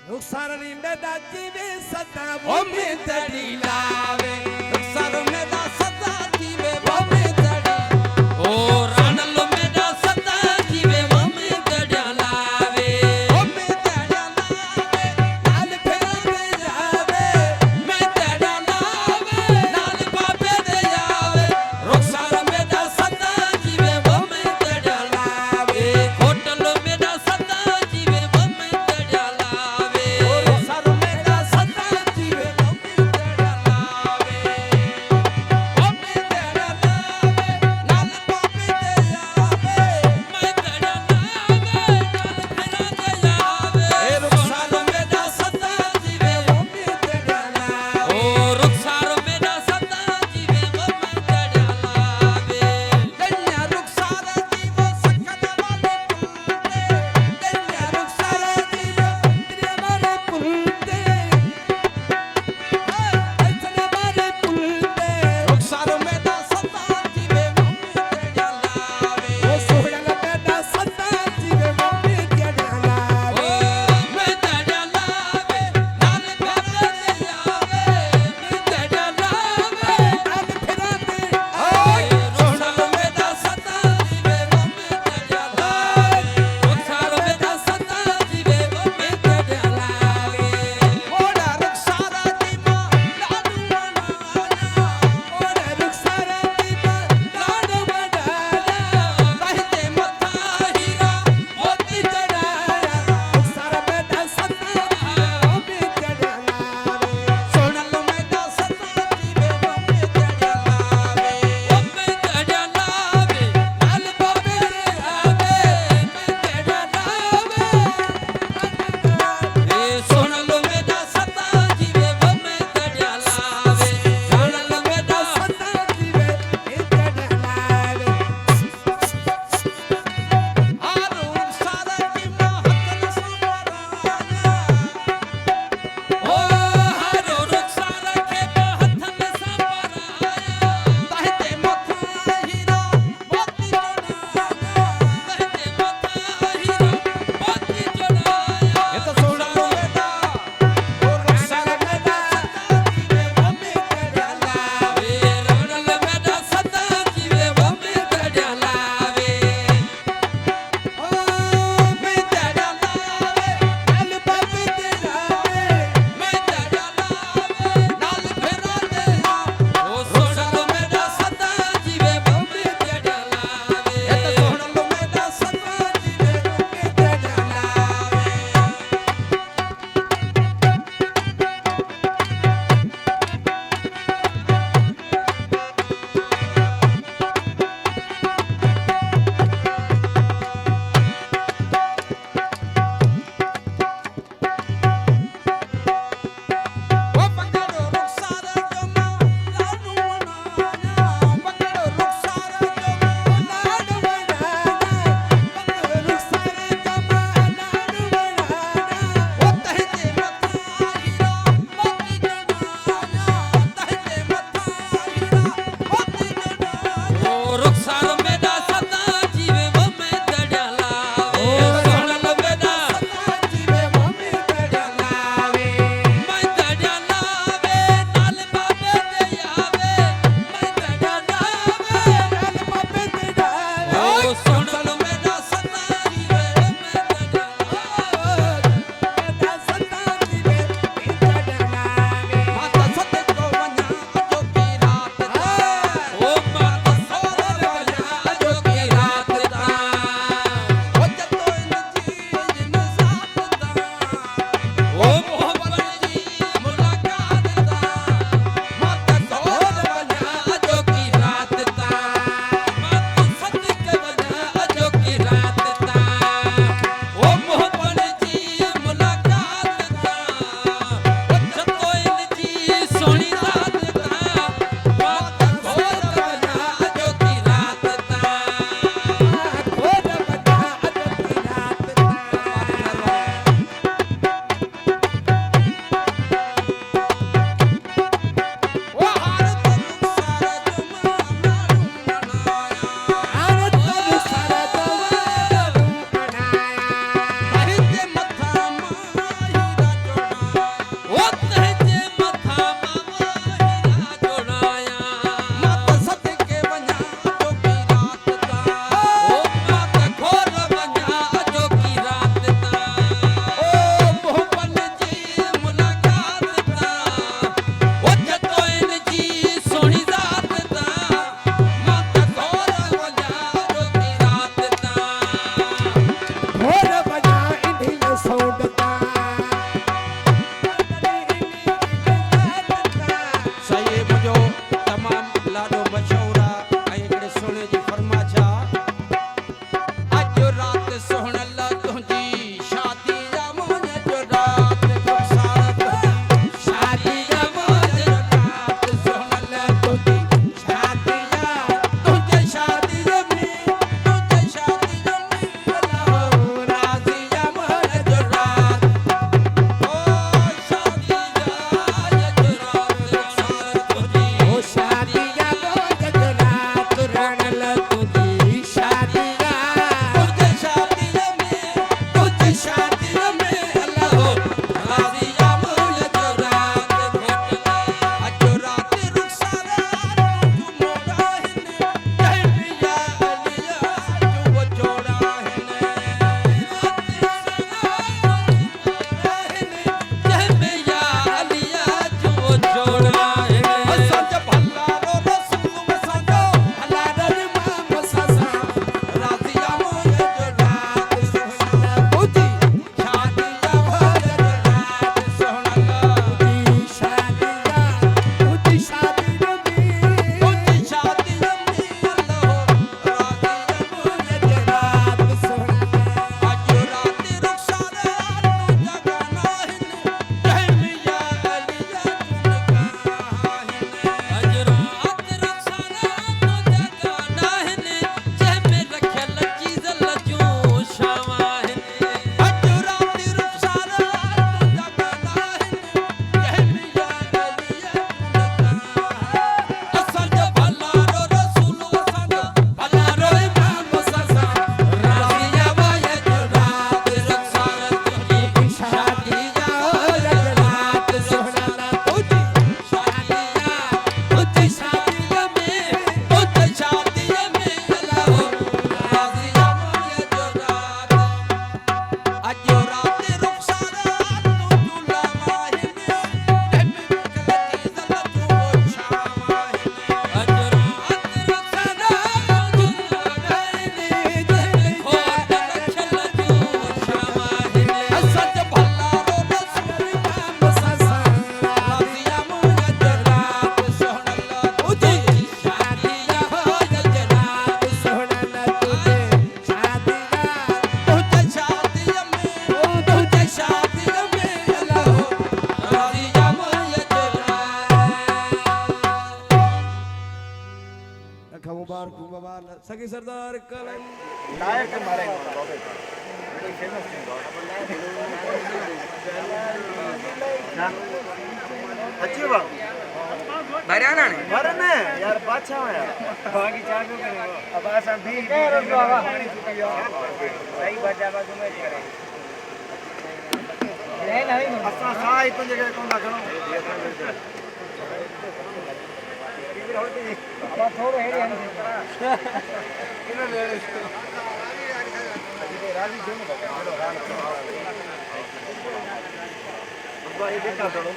रुखसारनी में दा जीवे सदा ओ में तड़ी लावे रुखसार में दा सदा जीवे वो में तड़ी ओ रानल में दा सदा जीवे वो में तड़ी लावे ओ में तड़ी लावे लाल फेरा दे जावे में तड़ी लावे लाल बाबे दे जावे रुखसार में दा सदा जीवे वो में तड़ी लावे होटल में दा सदा जीवे वो में तड़ी लावे रुखसार में दा सदा जीवे वो में तड़ा लावे सखी सरदार कलंदर लायक के मारे बाबे कोई फेमस नहीं अच्छी बात हरियाणा ने मरने यार बादशाह है यार बाकी चाबी के अब आसा भी पानी चुका गया सही बजा बाजू में करे नहीं असा साई पंज जगह कौन रखनो अब थोड़ो हेड़ी हन किने ले राजी जो में राजी अब ये देखा थोड़ो